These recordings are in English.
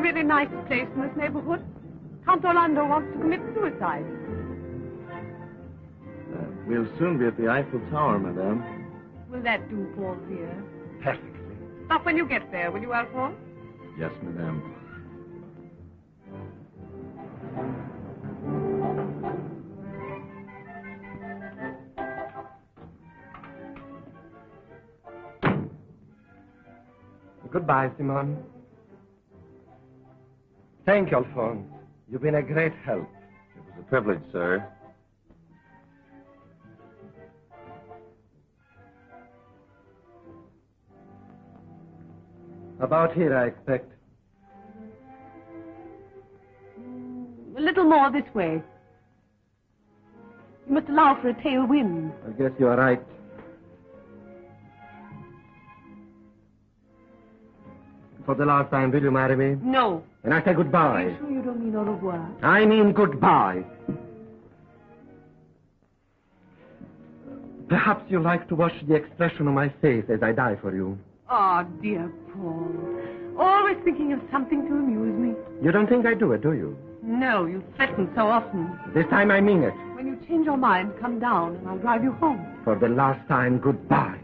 really nice place in this neighborhood. Count Orlando wants to commit suicide. We'll soon be at the Eiffel Tower, madame. Will that do, Paul, dear? Perfectly. Stop when you get there, will you, Alphonse? Yes, madame. Goodbye, Simone. Thank you, Alphonse. You've been a great help. It was a privilege, sir. About here, I expect. A little more this way. You must allow for a tailwind. I guess you are right. For the last time, will you marry me? No. And I say goodbye. Are you sure you don't mean au revoir? I mean goodbye. Perhaps you like to watch the expression on my face as I die for you. Oh, dear Paul. Always thinking of something to amuse me. You don't think I do it, do you? No, you threaten so often. This time I mean it. When you change your mind, come down and I'll drive you home. For the last time, goodbye.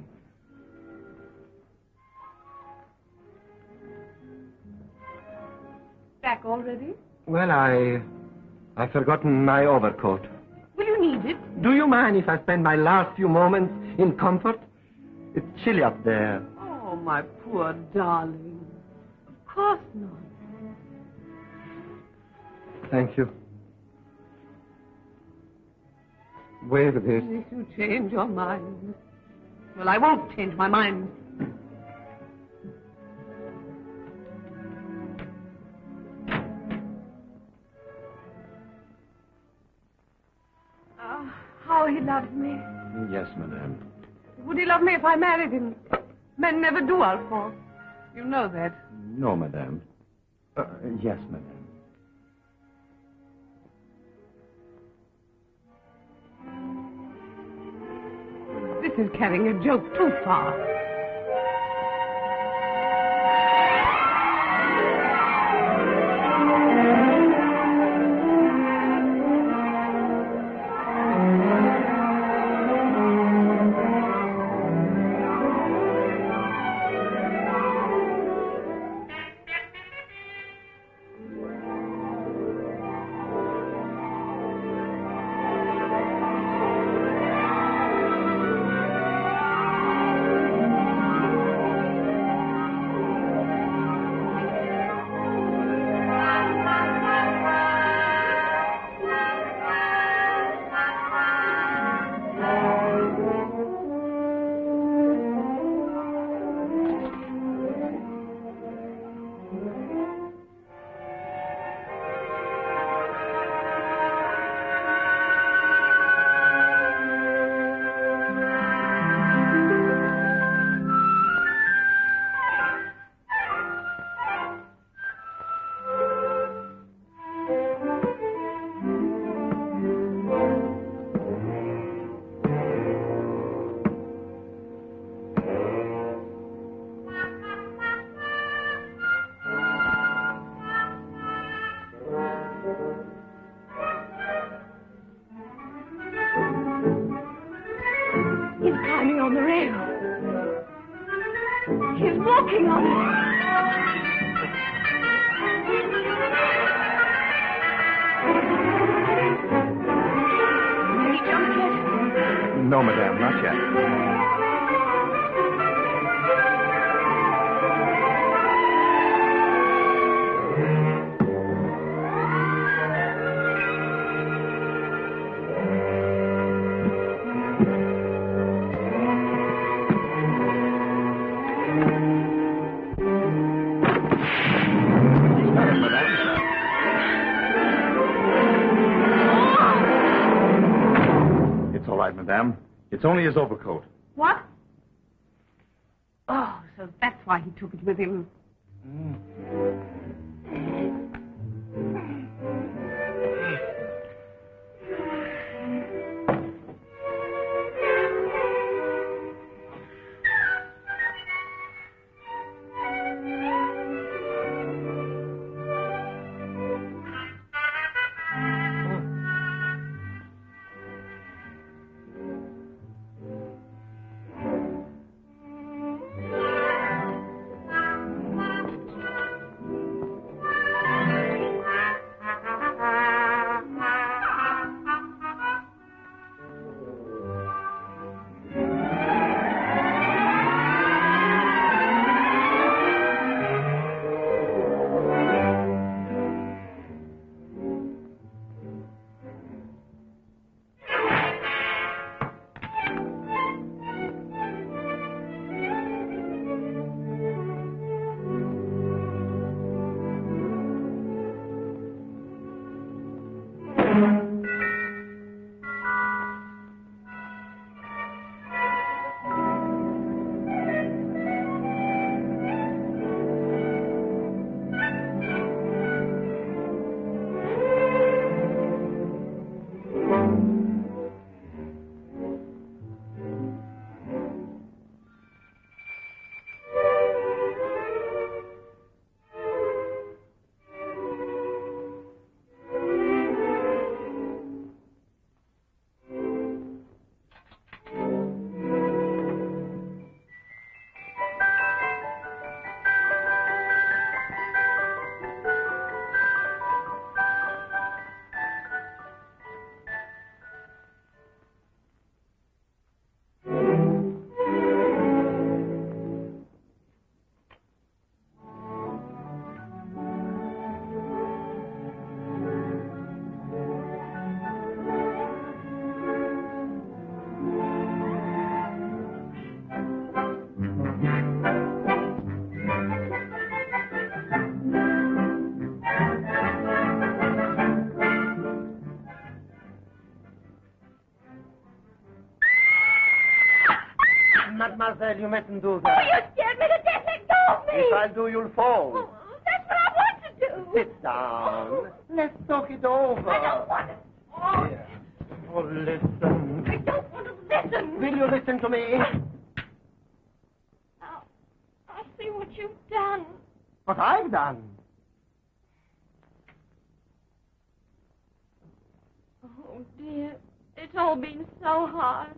Back already? Well, I've forgotten my overcoat. Will you need it? Do you mind if I spend my last few moments in comfort? It's chilly up there. Oh, my poor darling. Of course not. Thank you. Wave this. If you change your mind. Well, I won't change my mind. How he loves me. Yes, madame. Would he love me if I married him? Men never do, Alphonse. You know that. No, madame. Yes, madame. This is carrying a joke too far. Walking on it. Did he jump yet? No, madame, not yet. Madame, it's only his overcoat. What? Oh, so that's why he took it with him. Mademoiselle, you mustn't do Oh, that. you scared me to death. Let go of me. If I do, you'll fall. Oh, that's what I want to do. Sit down. Let's talk it over. I don't want to. Oh, Here. Oh, listen. I don't want to listen. Will you listen to me? Now, I see what you've done. What I've done. Oh, dear. It's all been so hard.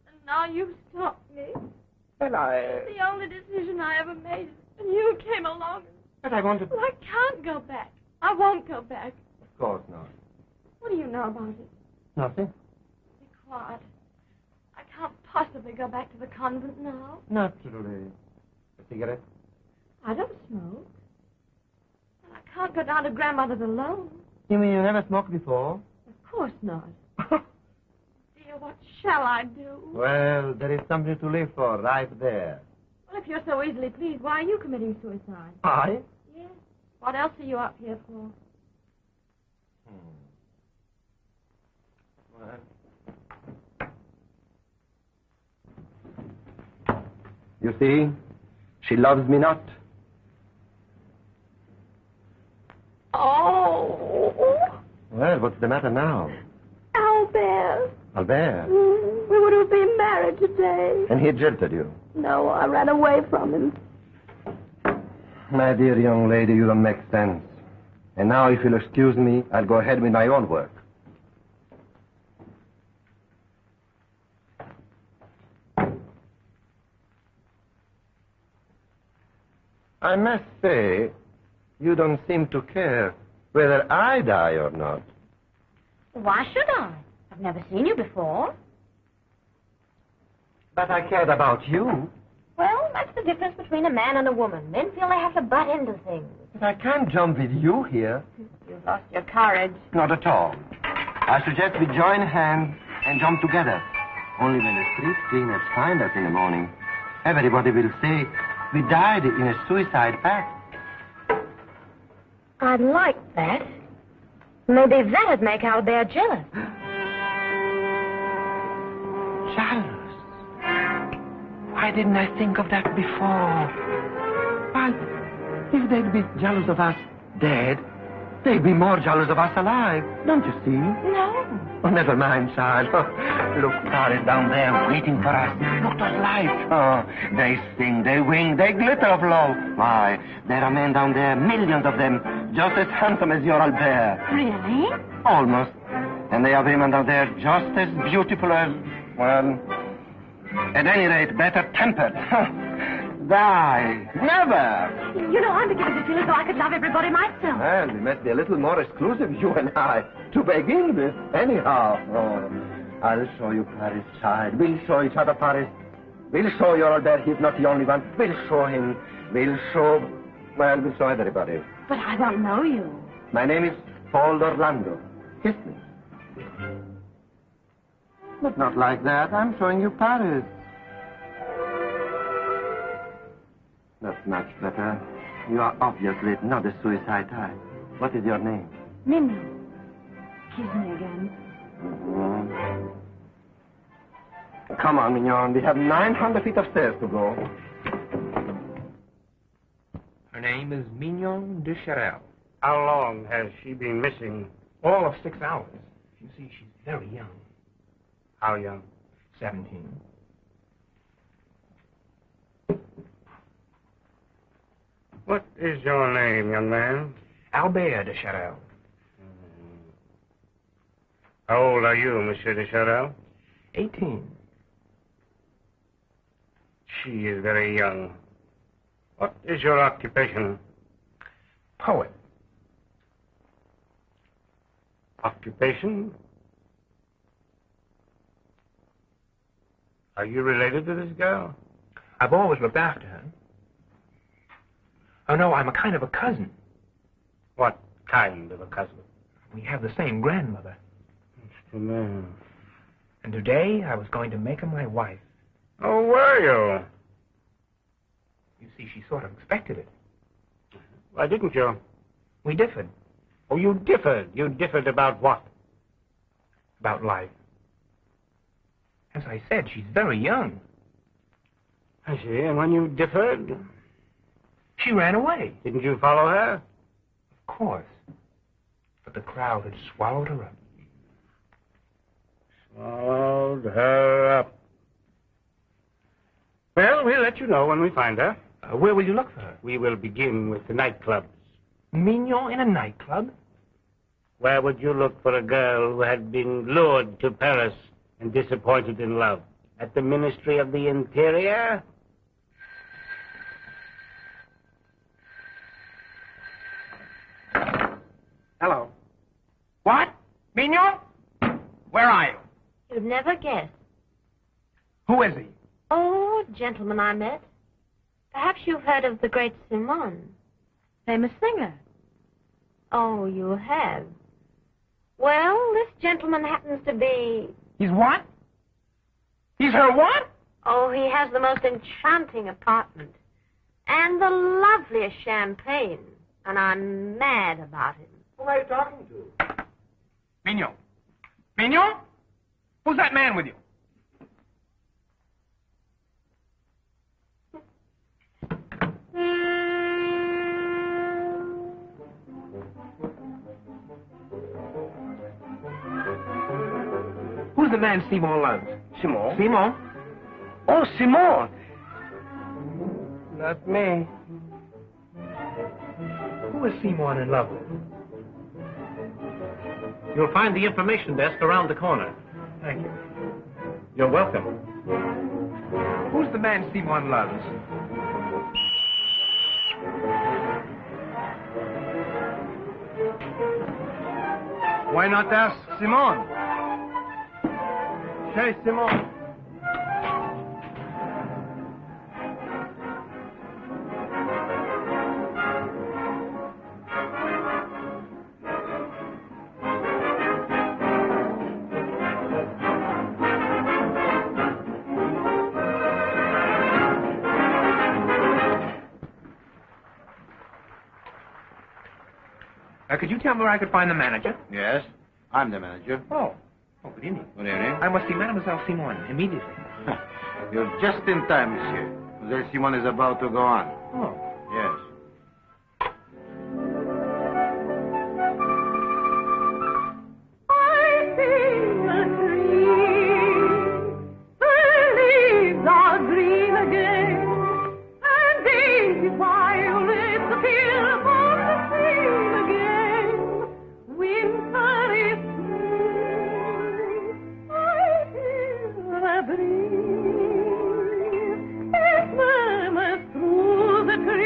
And now you've stopped me. Well, The only decision I ever made, and you came along. But I wanted... Well, I can't go back. I won't go back. Of course not. What do you know about it? Nothing. Be quiet. I can't possibly go back to the convent now. Naturally. A cigarette? I don't smoke. And I can't go down to Grandmother's alone. You mean you never smoked before? Of course not. Dear, what shall I do? Well, there is something to live for right there. Well, if you're so easily pleased, why are you committing suicide? I? Yes. What else are you up here for? Well. You see, she loves me not. Oh, Well, what's the matter now? Albert. Albert. We would have been married today. And he jilted you. No, I ran away from him. My dear young lady, you don't make sense. And now, if you'll excuse me, I'll go ahead with my own work. I must say, you don't seem to care whether I die or not. Why should I? I've never seen you before. But I cared about you. Well, that's the difference between a man and a woman. Men feel they have to butt into things. But I can't jump with you here. You've lost your courage. Not at all. I suggest we join hands and jump together. Only when the street cleaners find us in the morning, everybody will say we died in a suicide pact. I'd like that. Maybe that'd make Albert jealous. Jealous? Why didn't I think of that before? Why, if they'd be jealous of us dead, they'd be more jealous of us alive. Don't you see? No. Oh, never mind, child. Look, Paris down there waiting for us. Look, those lights. Oh, they sing, they wing, they glitter of love. Why, there are men down there, millions of them, just as handsome as your Albert. Really? Almost. And there are women down there just as beautiful as, well, at any rate, better tempered. Die. Never. You know, I'm beginning to feel as though I could love everybody myself. Well, we must be a little more exclusive, you and I, to begin with, anyhow. Oh, I'll show you Paris, child. We'll show each other Paris. We'll show your Albert he's not the only one. We'll show him. We'll show everybody. But I don't know you. My name is Paul Orlando. Kiss me. But not like that. I'm showing you Paris. That's much better. You are obviously not a suicide type. What is your name? Minnie. Kiss me again. Come on, Mignon. We have 900 feet of stairs to go. Her name is Mignon de Charelle. How long has she been missing? All of 6 hours. You see, she's very young. How young? 17. What is your name, young man? Albert de Charelle. How old are you, Monsieur de Charelle? 18. She is very young. What is your occupation? Poet. Occupation? Are you related to this girl? I've always looked after her. Oh, no, I'm a kind of a cousin. What kind of a cousin? We have the same grandmother. Mr. Man. And today I was going to make her my wife. Oh, were you? You see, she sort of expected it. Why didn't you? We differed Oh, you differed. You differed about what? about life. As I said, she's very young. I see. And when you differed, She ran away. didn't you follow her? Of course. But the crowd had swallowed her up. Swallowed her up. Well, we'll let you know when we find her. Where will you look for her? We will begin with the nightclubs. Mignon in a nightclub? Where would you look for a girl who had been lured to Paris and disappointed in love? At the Ministry of the Interior? Hello. What? Mignon? Where are you? You'd never guess. Who is he? Oh, gentleman I met. Perhaps you've heard of the great Simone. Famous singer. Oh, you have. Well, this gentleman happens to be... He's what? He's her what? Oh, he has the most enchanting apartment. And the loveliest champagne. And I'm mad about him. Who are you talking to? Mignon. Mignon? Who's that man with you? Who's the man Simon loves? Simon? Simon? Oh, Simon! Not me. Who is Simon in love with? You'll find the information desk around the corner. Thank you. You're welcome. Who's the man Simon loves? Why not ask Simon? Hey, Simon. Could you tell me where I could find the manager? Yes, I'm the manager. Oh, good evening. Good evening. I must see Mademoiselle Simon immediately. You're just in time, monsieur. Mlle. Simon is about to go on. Oh. Yes. I feel a dream. The leaves are green again, and the violets appear upon the scene again. Winter is through. I feel a breeze. It murmurs through the trees.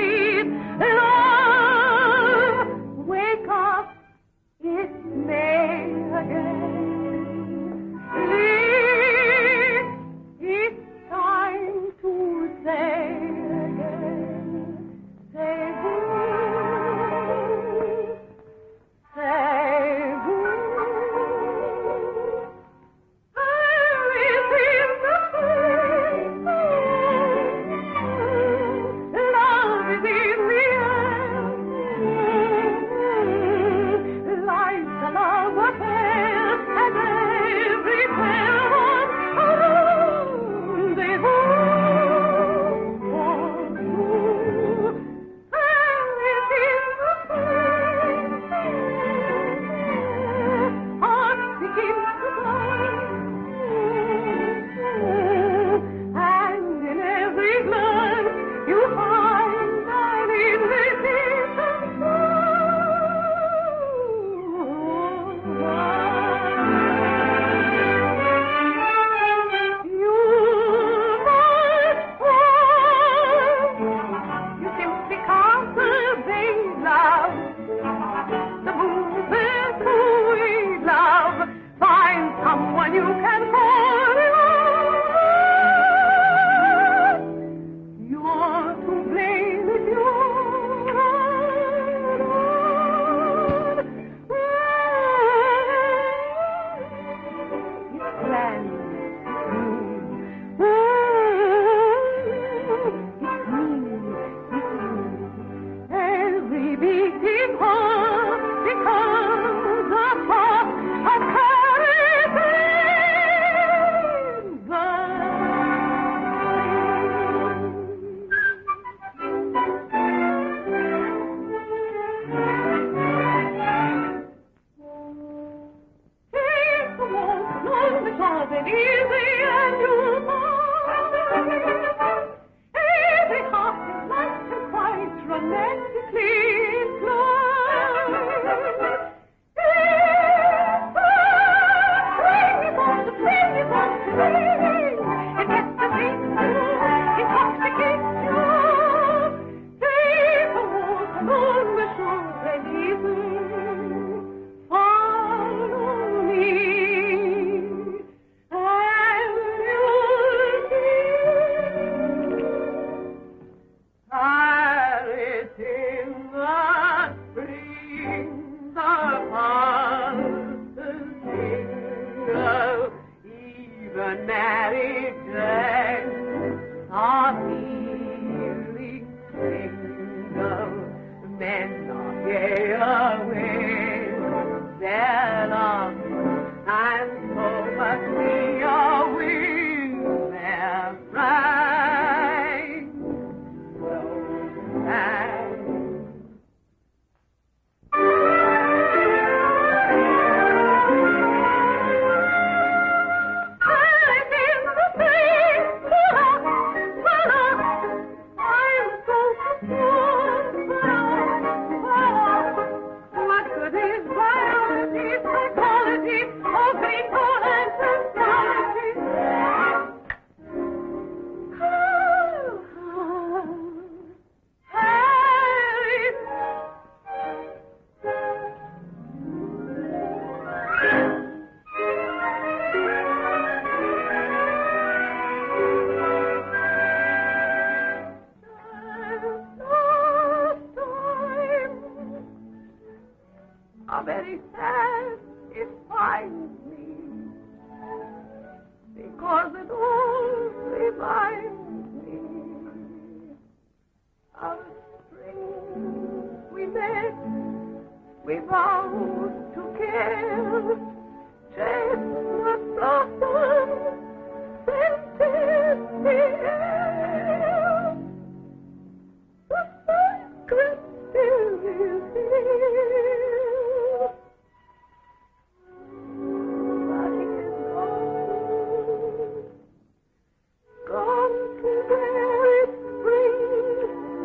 very sad it finds me, because it all reminds me of spring we met, we vowed to care, chestnut blossoms scented the air, the secret still is here, but he's gone to where it springs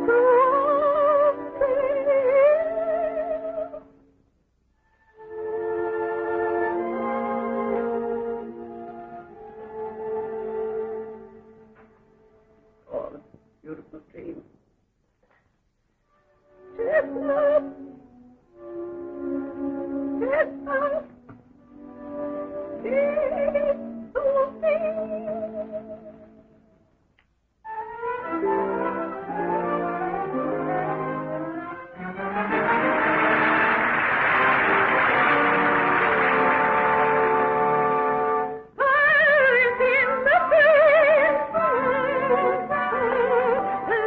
from there. Oh, beautiful dream. Chestnut, chestnut, it's so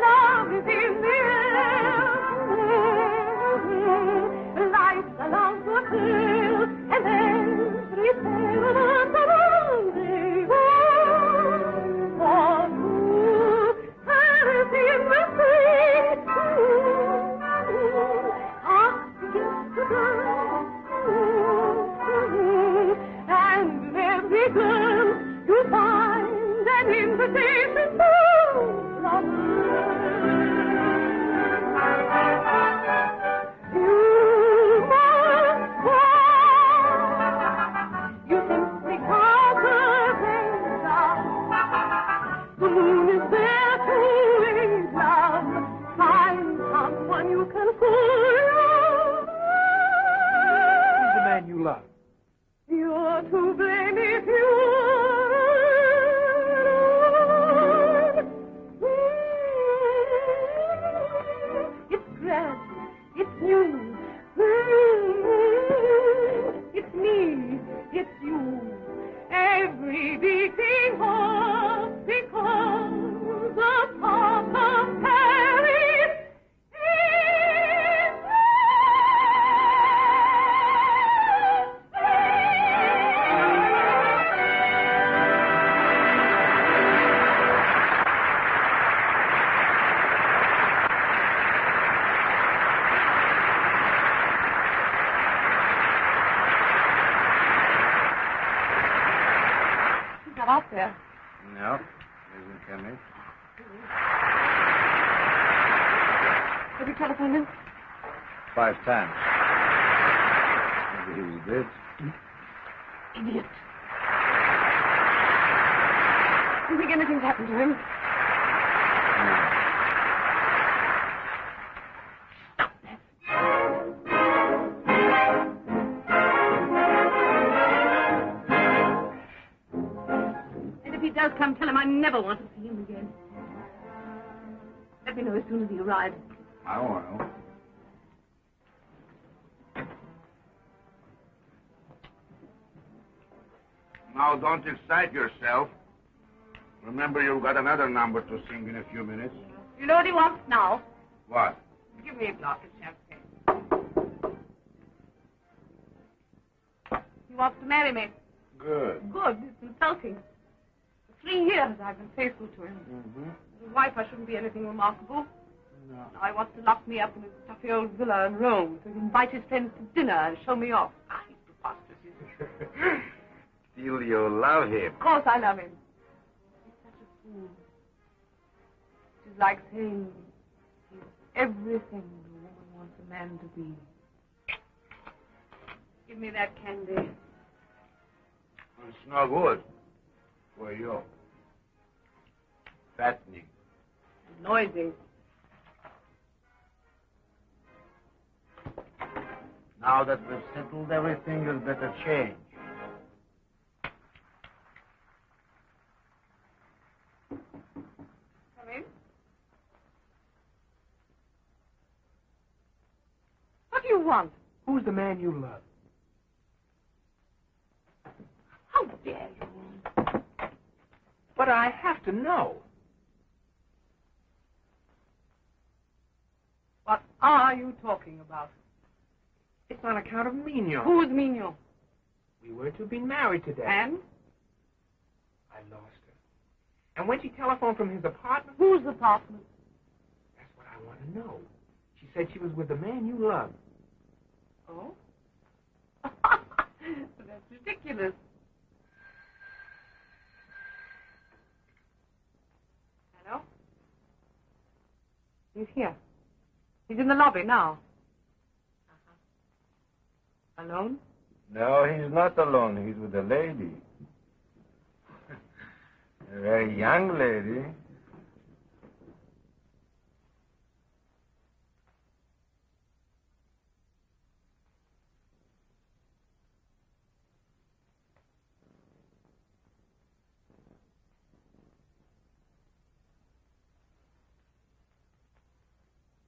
love is in the air, life's a long hill, and every sailor's a rendezvous. For two, Paris in the sea, against the girl, and in every girl you find an invitation to love. You must walk. You simply can't love. The moon is there to lead love. Find someone you can fool. Who's the man you love? You're to blame if you it's grand, it's new, it's me, it's you. Every beating heart becomes a part of Paris. He's not out there. No, isn't coming. Have you telephoned him? 5 times. Maybe he was dead. Idiot. Do you think anything's happened to him? Stop that. And if he does come, tell him I never want to see him again. Let me know as soon as he arrives. I will. Now, don't excite yourself. Remember, you've got another number to sing in a few minutes. You know what he wants now? What? Give me a glass of champagne. He wants to marry me. Good. Good. It's insulting. For 3 years I've been faithful to him. Mm-hmm. As a wife, I shouldn't be anything remarkable. No. Now he wants to lock me up in his stuffy old villa in Rome, so he can invite his friends to dinner and show me off. Ah, he's preposterous, isn't he? Still, you love him. Of course I love him. He's such a fool. It's like saying he's everything a woman wants a man to be. Give me that candy. It's no good for you. Fattening. Noisy. Now that we've settled everything, you'd better change. Come in. What do you want? Who's the man you love? How dare you? But I have to know. What are you talking about? It's on account of Mignon. Who's Mignon? We were to be married today. And? I lost her. And when she telephoned from his apartment... Whose apartment? That's what I want to know. She said she was with the man you love. Oh? That's ridiculous. Hello? He's here. He's in the lobby now. Alone? No, he's not alone. He's with a lady. A very young lady.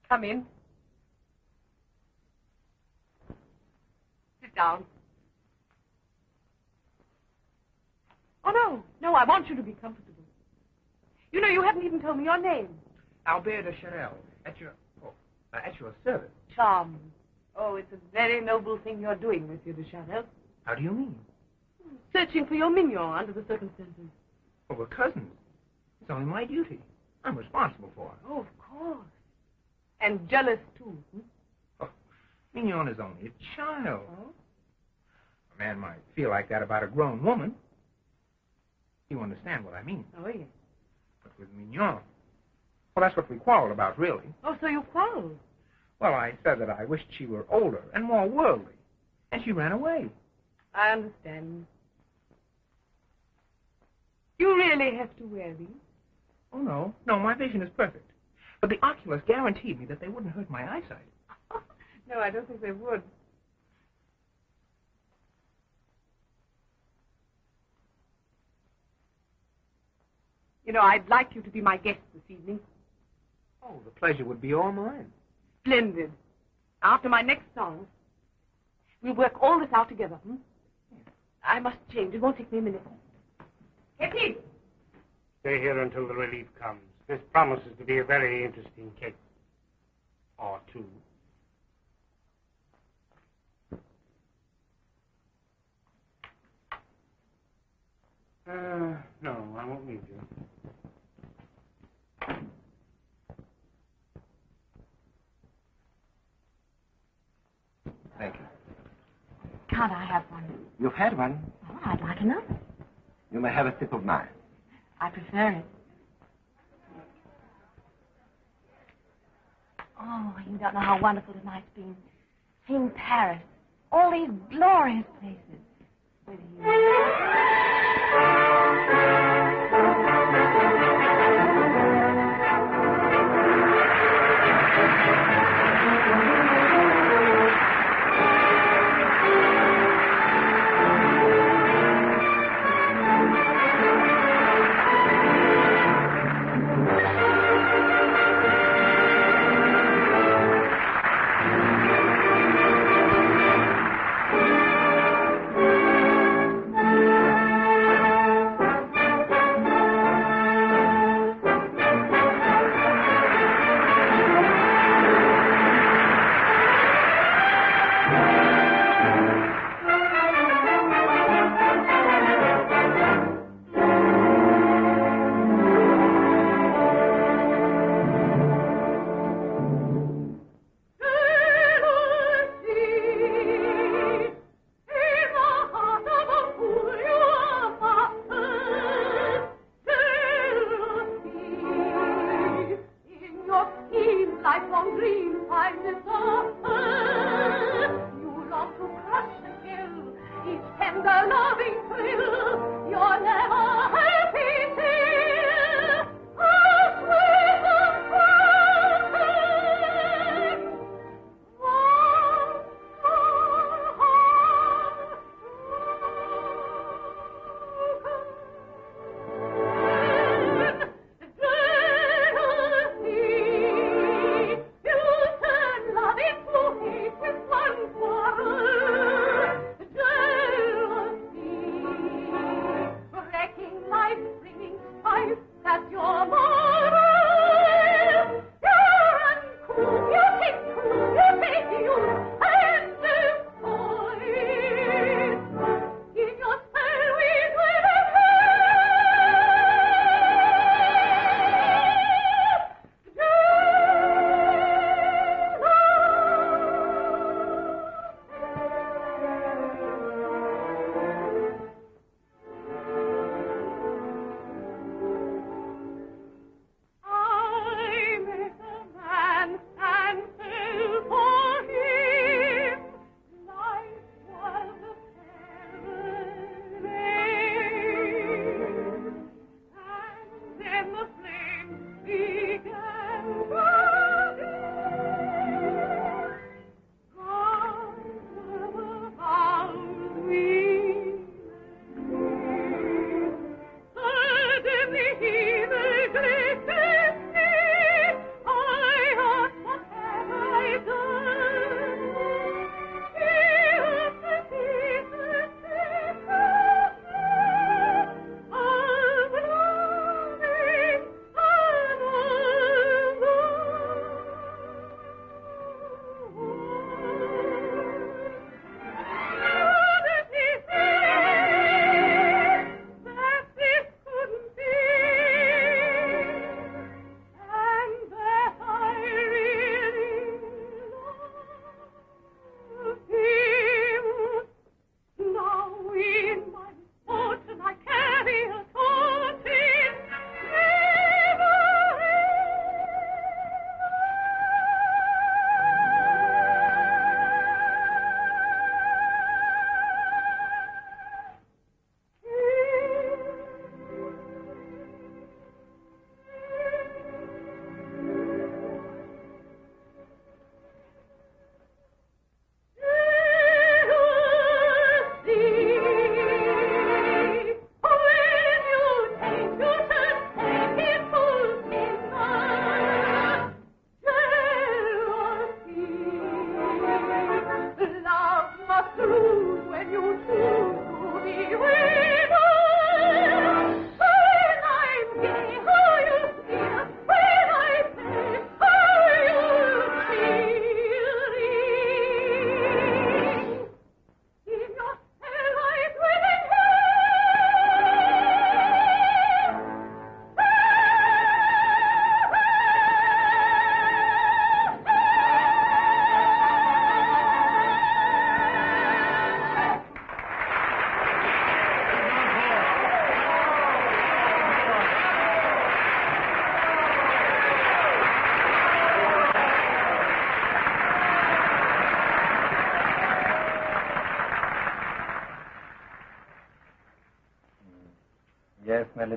Come in. Sit down. Oh, no, I want you to be comfortable. You know, you haven't even told me your name. Albert de Chanel, at your service. Charming. Oh, it's a very noble thing you're doing, Monsieur de Chanel. How do you mean? Searching for your Mignon under the circumstances. Well, we're cousins. It's only my duty. I'm responsible for her. Oh, of course. And jealous, too. Oh, Mignon is only a child. Oh? A man might feel like that about a grown woman. You understand what I mean. Oh, yes. But with Mignon, well, that's what we quarreled about, really. Oh, so you quarreled? Well, I said that I wished she were older and more worldly, and she ran away. I understand. You really have to wear these? Oh, no, my vision is perfect. But the oculist guaranteed me that they wouldn't hurt my eyesight. No, I don't think they would. You know, I'd like you to be my guest this evening. Oh, the pleasure would be all mine. Splendid. After my next song, we'll work all this out together. I must change. It won't take me a minute. Kitty! Stay here until the relief comes. This promises to be a very interesting case. Or two. No, I won't need you. Thank you. Can't I have one? You've had one. Oh, I'd like another. You may have a sip of mine. I prefer it. Oh, you don't know how wonderful tonight's been. Seeing Paris. All these glorious places. With you.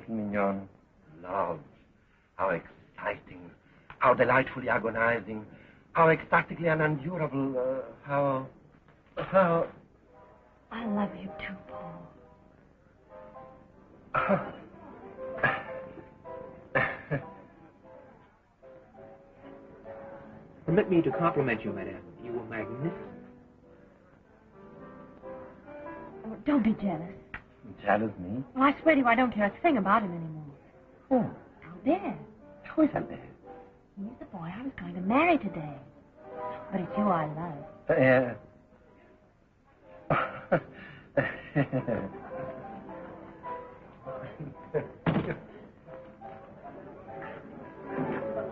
little Mignon. Love. How exciting. How delightfully agonizing. How ecstatically unendurable. How... I love you too, Paul. Permit me to compliment you, madame. You were magnificent. Oh, don't be jealous. Jealous me? Well, I swear to you, I don't care a thing about him anymore. Who? Albert. Who is Albert? He's the boy I was going to marry today. But it's you I love.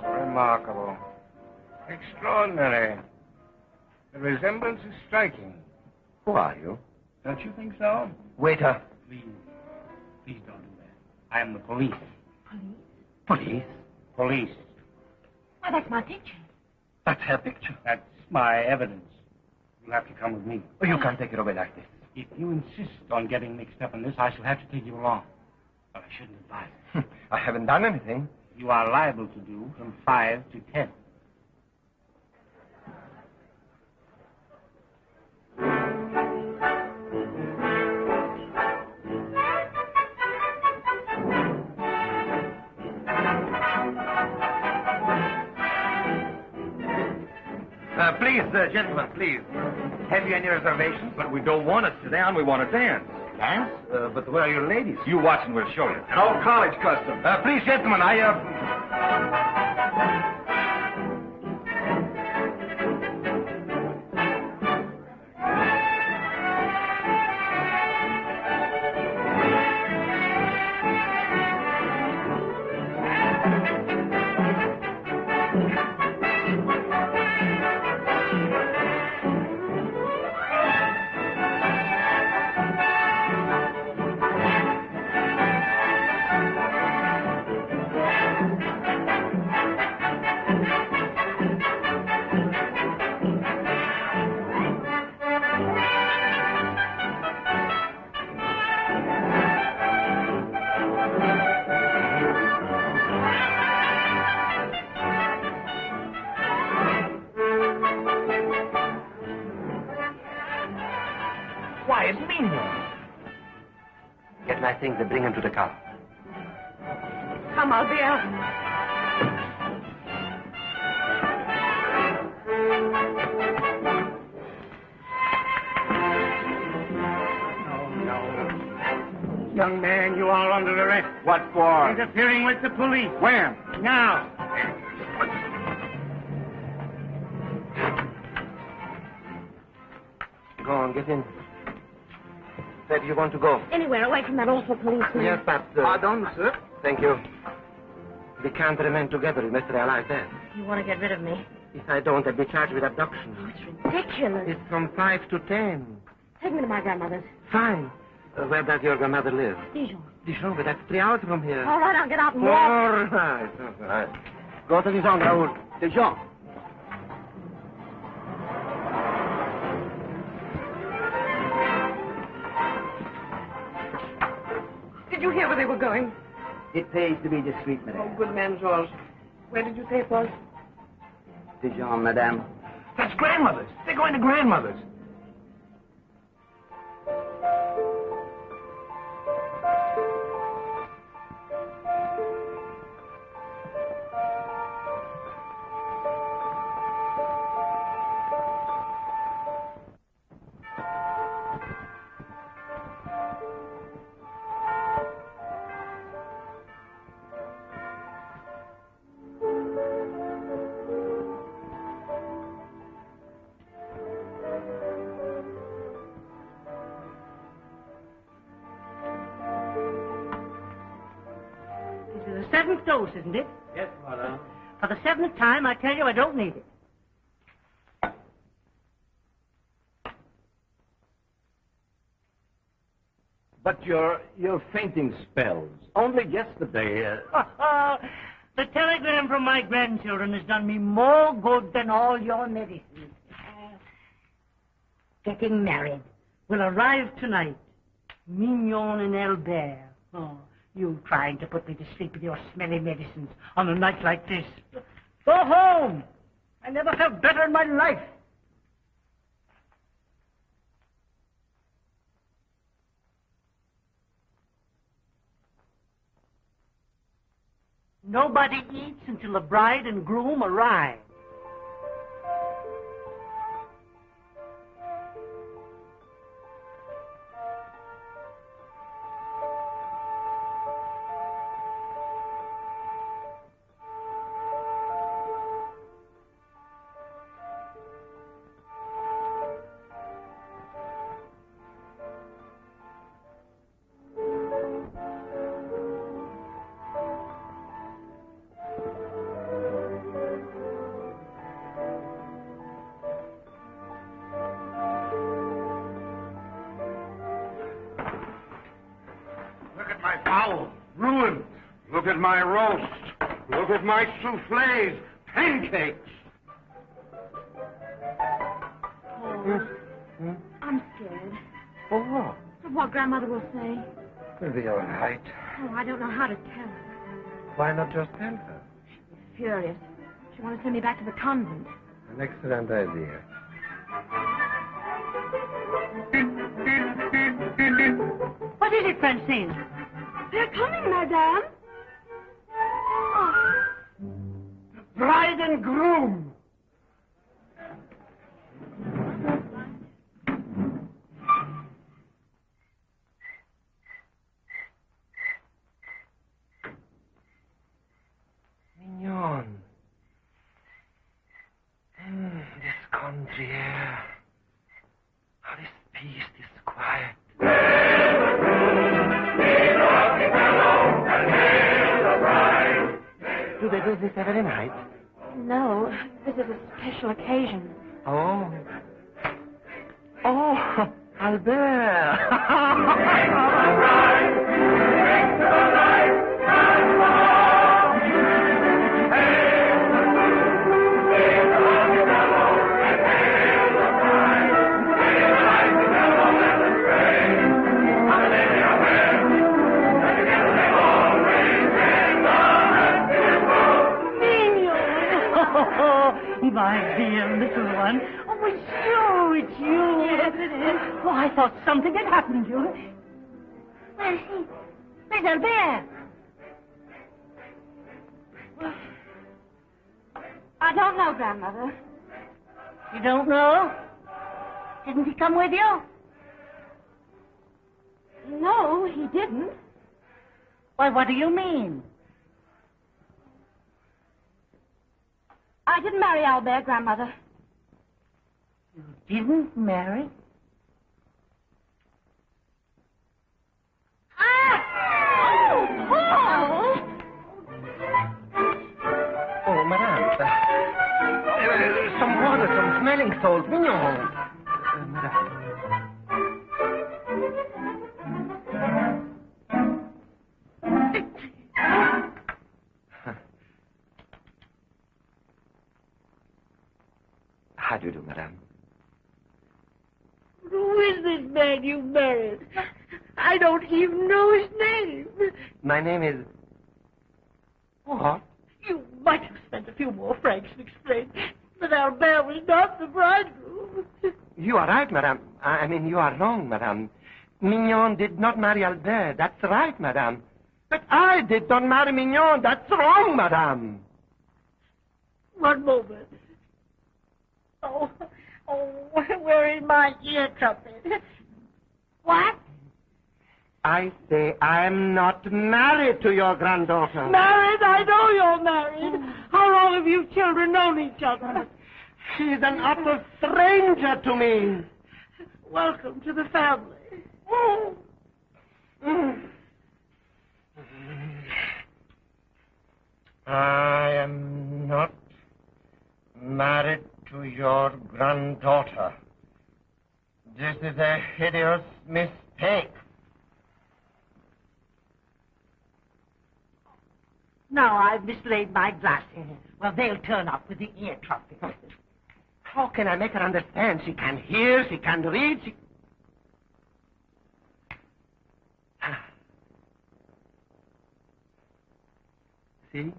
Remarkable. Extraordinary. The resemblance is striking. Who are you? Don't you think so? Waiter. Please don't do that. I am the police. Police? Police. Why, that's my picture. That's her picture. That's my evidence. You'll have to come with me. Oh, you can't take it away like this. If you insist on getting mixed up in this, I shall have to take you along. But I shouldn't advise it. I haven't done anything. You are liable to do from 5 to 10. Please, gentlemen, please. Have you any reservations? But we don't want to sit down. We want to dance. Dance? But where are your ladies? You watch and we'll show you. An old college custom. Please, gentlemen, Why, it's Mignon. Get my things and bring him to the car. Come, Albert. Young man, you are under arrest. What for? Interfering with the police. When? Now. Go on, get in. Where do you want to go? Anywhere away from that awful policeman. Yes, but... Pardon, sir? Thank you. We can't remain together. You must realize that. You want to get rid of me? If I don't, I'll be charged with abduction. Oh, it's ridiculous. It's from 5 to 10. Take me to my grandmother's. Fine. Where does your grandmother live? Dijon. Dijon, but that's 3 hours from here. All right, I'll get out and walk. All right. Go to Dijon, Raoul. Dijon. Did you hear where they were going? It pays to be discreet, madame. Oh, good man, Georges. Where did you say it was? Dijon, madame. That's grandmother's. They're going to grandmother's. Seventh dose, isn't it? Yes, madame. For the 7th time, I tell you I don't need it. But your fainting spells. Only yesterday... The telegram from my grandchildren has done me more good than all your medicines. Getting married. Will arrive tonight. Mignon and Albert. Oh, You trying to put me to sleep with your smelly medicines on a night like this. Go home. I never felt better in my life. Nobody eats until the bride and groom arrive. Ruined. Look at my roast. Look at my soufflés, pancakes. Oh, I'm scared. For what? Of what Grandmother will say. It'll be all right. Oh, I don't know how to tell her. Why not just tell her? She's furious. She wants to send me back to the convent. An excellent idea. What is it, Francine? They're coming, Madame. Oh. Bride and groom! Mignon. This country air. How this peace, this quiet. Do they do this every night? No, this is a special occasion. Oh. Oh, Albert. My dear little one. Oh, it's you. Yes, it is. Oh, I thought something had happened to you. Where is he? Where's Albert? Well, I don't know, Grandmother. You don't know? Didn't he come with you? No, he didn't. Why, what do you mean? I didn't marry Albert, Grandmother. You didn't marry? Oh, madame. Some water, some smelling salts. Mignon. Madame. How do you do, madame? Who is this man you married? I don't even know his name. My name is... What? You might have spent a few more francs to explain that Albert was not the bridegroom. You are right, madame. I mean, you are wrong, madame. Mignon did not marry Albert. That's right, madame. But I did not marry Mignon. That's wrong, madame. One moment. Oh, where is my ear trumpet? What? I say I'm not married to your granddaughter. Married? I know you're married. How long have you children known each other? She's an utter stranger to me. Welcome to the family. I am not married to your granddaughter. This is a hideous mistake. Now I've mislaid my glasses. Well, they'll turn up with the ear trumpet. How can I make her understand? She can hear, she can read, she... See?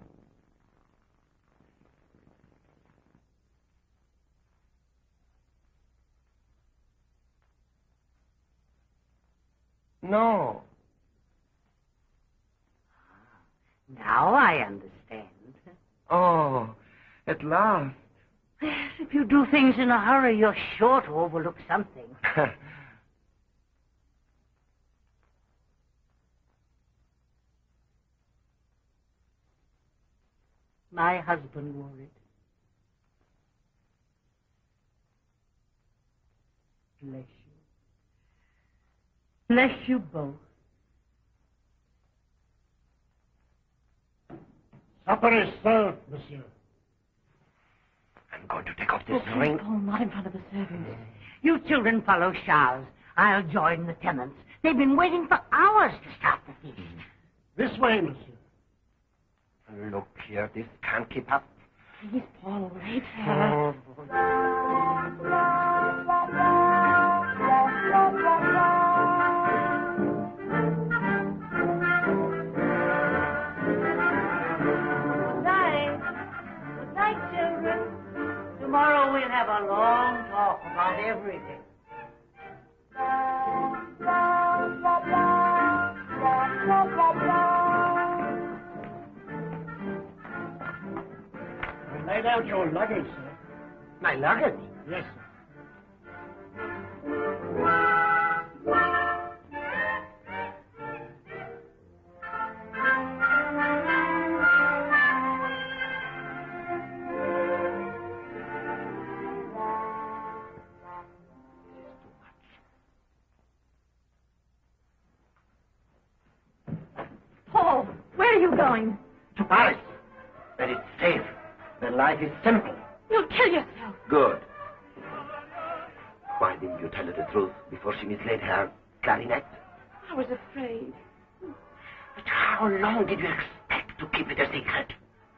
No. Now I understand. Oh, at last. Yes, if you do things in a hurry, you're sure to overlook something. My husband wore it. Bless you. Bless you both. Supper is served, monsieur. I'm going to take off this ring. Oh, not in front of the servants. You children follow Charles. I'll join the tenants. They've been waiting for hours to start the feast. This way, monsieur. Look here, this can't keep up. Please, Paul, wait. Oh. Good night, children. Tomorrow we'll have a long talk about everything. Laid out your luggage, sir. My luggage? Yes, sir. Paul, where are you going? To Paris. Where it's safe. Where life is simple. You'll kill yourself. Good. Why didn't you tell her the truth before she mislaid her clarinet? I was afraid. But how long did you expect to keep it a secret?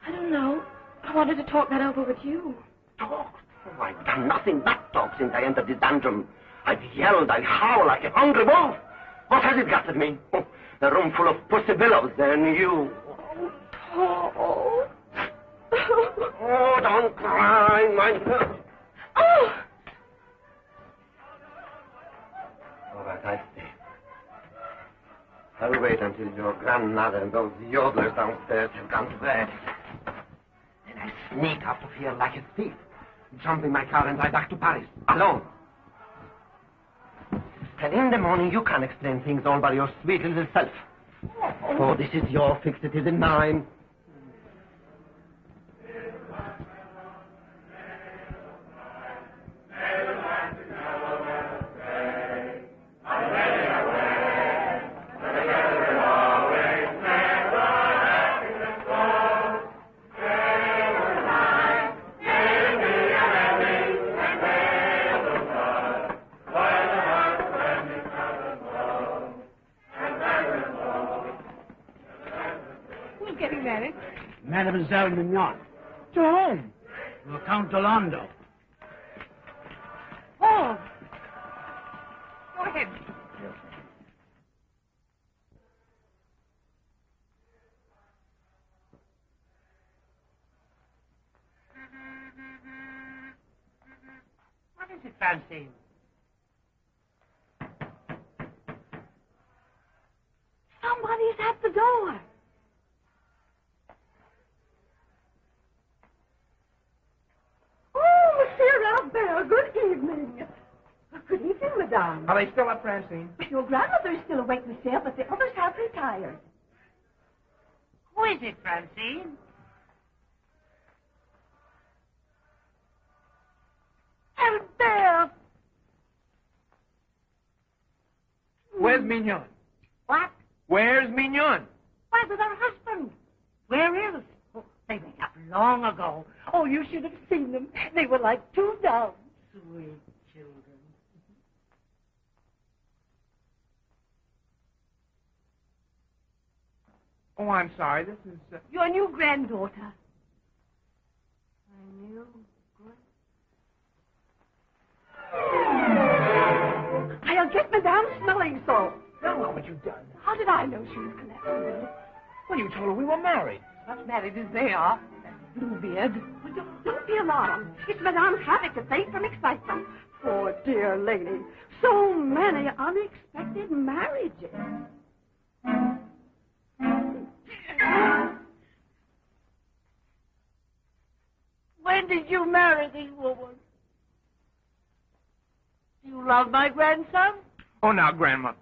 I don't know. I wanted to talk that over with you. Talk? Oh, I've done nothing but talk since I entered this dungeon. I've yelled, I howl like a hungry wolf. What has it got to me? Oh, the room full of pussy billows, and you. Paul. Oh, don't cry, my... Oh! All right, I stay. I'll wait until your grandmother and those yodelers downstairs have gone to bed. Then I sneak out of here like a thief, jump in my car and drive back to Paris, alone. And in the morning you can explain things all by your sweet little self. Oh, this is your fix, it isn't mine. Who's getting married? Mademoiselle Mignon. To whom? To Count Orlando. Paul. Go ahead. What is it, Francine? Somebody's at the door. Oh, Monsieur Albert, good evening. Good evening, madame. Are they still up, Francine? Your grandmother is still awake, monsieur, but the others have retired. Who is it, Francine? Albert! Where's Mignon? What? Where's Mignon? Why, with her husband. Where is? Oh, they went up long ago. Oh, you should have seen them. They were like two doves. Sweet children. Oh, I'm sorry. This is... Your new granddaughter. I knew. I'll get Madame smelling salt. Now, what you've done? How did I know she was connected? Well, you told her we were married. Not married as they are. Bluebeard. Don't be alarmed. It's Madame's habit to faint from excitement. Poor dear lady. So many unexpected marriages. When did you marry this woman? Do you love my grandson? Oh, now, Grandmother.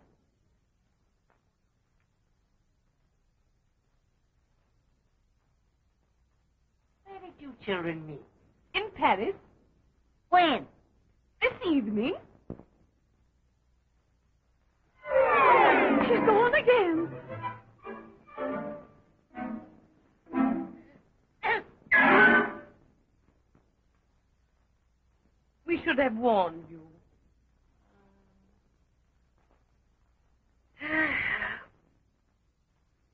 Where did you children meet? In Paris. When? This evening. She's gone again. We should have warned you.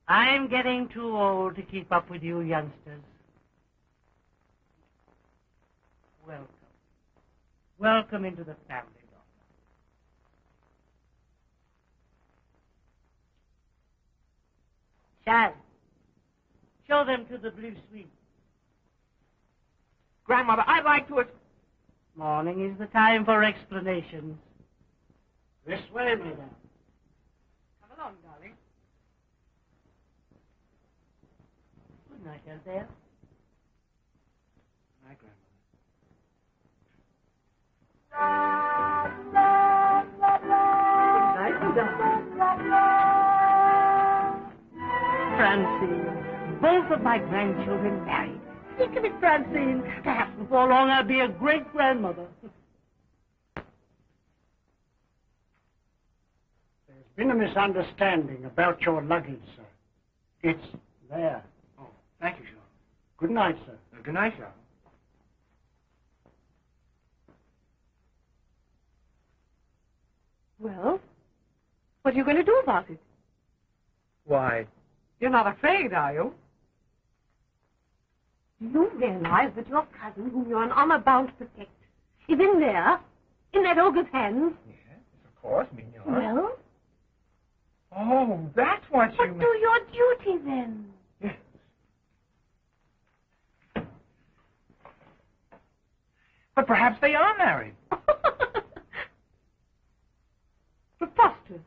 I'm getting too old to keep up with you youngsters. Welcome. Welcome into the family, Doctor. Chad, show them to the blue suite. Grandmother, I'd like to... Morning is the time for explanations. This way, madam. Come along, darling. Good night, Albert. My Grandmother. Good night, darling. Francine, both of my grandchildren married. Think of it, Francine. Perhaps before long I'll be a great-grandmother. There's been a misunderstanding about your luggage, sir. It's there. Oh, thank you, Charles. Good night, sir. Good night, Charles. Well, what are you going to do about it? Why? You're not afraid, are you? Do you realize that your cousin, whom you're in honor bound to protect, is in there, in that ogre's hands? Yes, of course, Mignon. Well? Oh, that's what you... But do your duty, then. Yes. But perhaps they are married. Preposterous.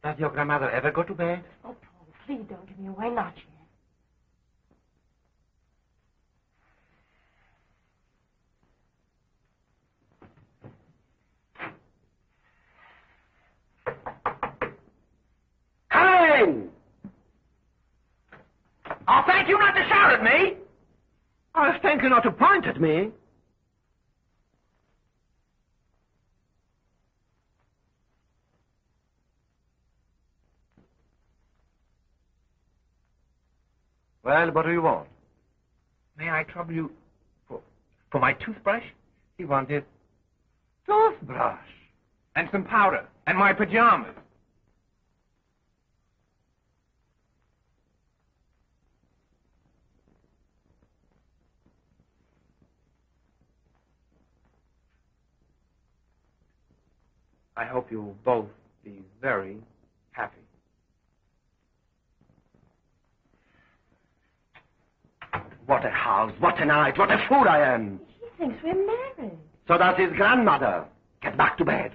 Does your grandmother ever go to bed? Oh, Paul, please don't give me away, not yet. Come in! Oh, thank you not to shout at me! I thank you not to point at me. Well, what do you want? May I trouble you for my toothbrush? He wanted toothbrush. And some powder. And my pajamas. I hope you'll both be very happy. What a house, what a night, what a fool I am. He thinks we're married. So does his grandmother. Get back to bed.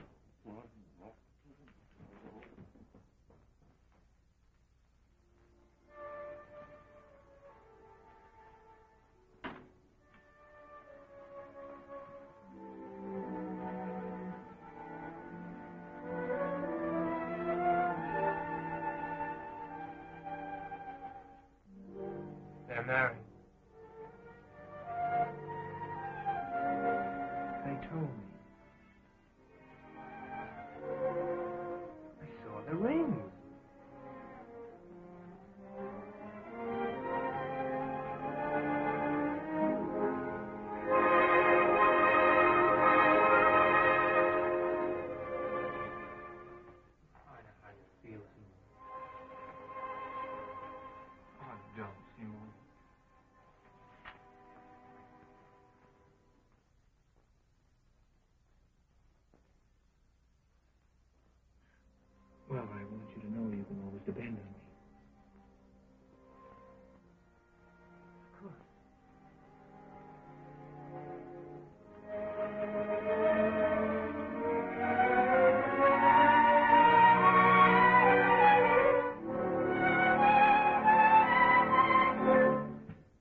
They're married. They told me. I saw the ring. I know how you feel, Simon. Oh, don't, Simon. to abandon me.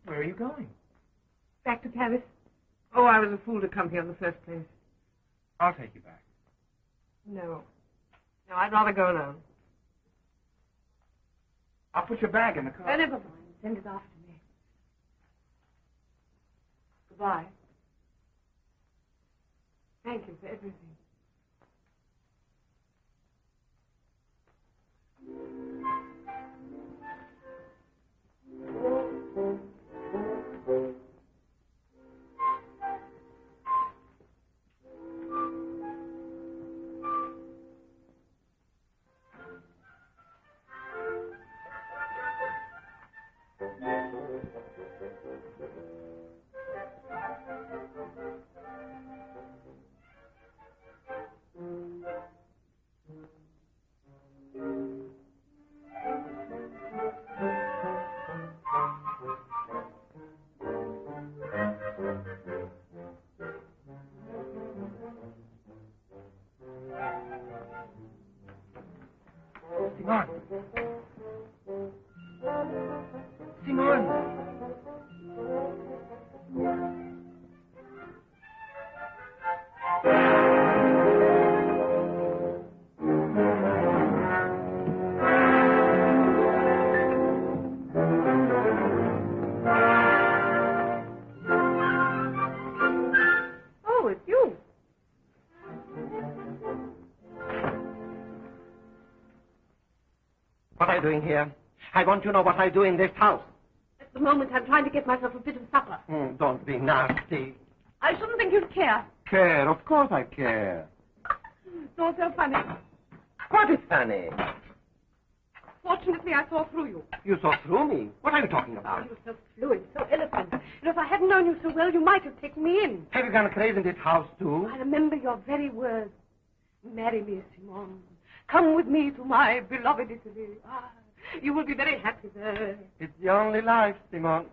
Where are you going? Back to Paris. Oh, I was a fool to come here in the first place. I'll take you back. No. No, I'd rather go alone. I'll put your bag in the car. Oh, never mind. Send it after me. Goodbye. Thank you for everything. Simon! Simon! Oh, it's you. What are you doing here? I want to know what I do in this house. At the moment, I'm trying to get myself a bit of supper. Don't be nasty. I shouldn't think you'd care. Care, of course I care. You're so funny. What is funny? Fortunately, I saw through you. You saw through me. What are you talking about? You were so fluent, so eloquent. And if I hadn't known you so well, you might have taken me in. Have you gone crazy in this house, too? I remember your very words. Marry me, Simone. Come with me to my beloved Italy. Ah, you will be very happy there. It's the only life, Simone.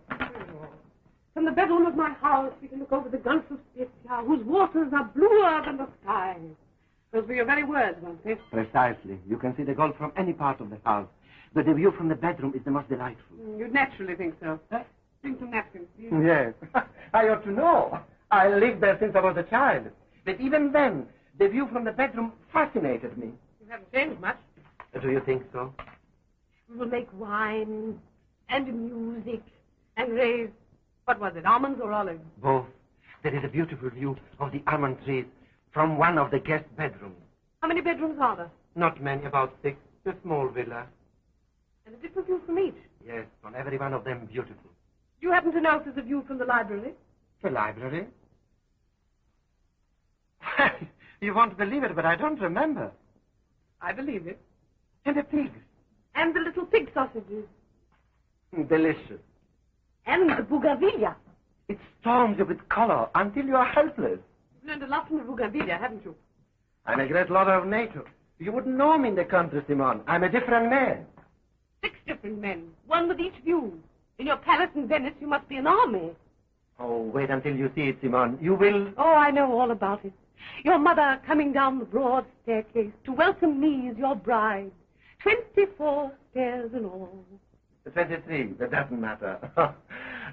From the bedroom of my house, we can look over the Gulf of Spezia, whose waters are bluer than the sky. Those were your very words, weren't they? Precisely. You can see the Gulf from any part of the house. But the view from the bedroom is the most delightful. You'd naturally think so. Bring some napkins, please. Yes. I ought to know. I lived there since I was a child. But even then, the view from the bedroom fascinated me. You haven't changed much. Do you think so? We will make wine and music and raise, what was it, almonds or olives? Both. There is a beautiful view of the almond trees from one of the guest bedrooms. How many bedrooms are there? Not many, about 6. A small villa. And a different view from each. Yes, on every one of them beautiful. Do you happen to know if there's a view from the library? The library? You won't believe it, but I don't remember. I believe it. And the pigs. And the little pig sausages. Delicious. And the bougainvillea. It storms you with color until you are helpless. You've learned a lot from the bougainvillea, haven't you? I'm a great lover of nature. You wouldn't know me in the country, Simone. I'm a different man. 6 different men, one with each view. In your palace in Venice, you must be an army. Oh, wait until you see it, Simone. You will... Oh, I know all about it. Your mother coming down the broad staircase to welcome me as your bride. 24 stairs in all. 23, that doesn't matter.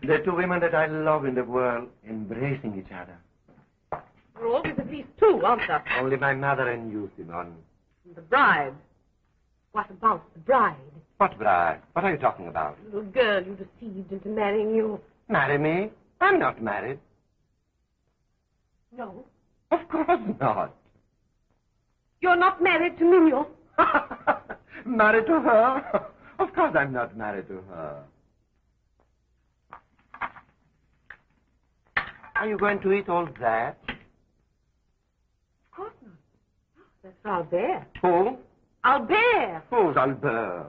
The 2 women that I love in the world embracing each other. There are always at least 2, aren't there? Only my mother and you, Simone. And the bride. What about the bride? What bride? What are you talking about? The little girl you deceived into marrying you. Marry me? I'm not married. No. Of course not. You're not married to Mignon? Married to her? Of course I'm not married to her. Are you going to eat all that? Of course not. That's Albert. Who? Albert! Who's Albert?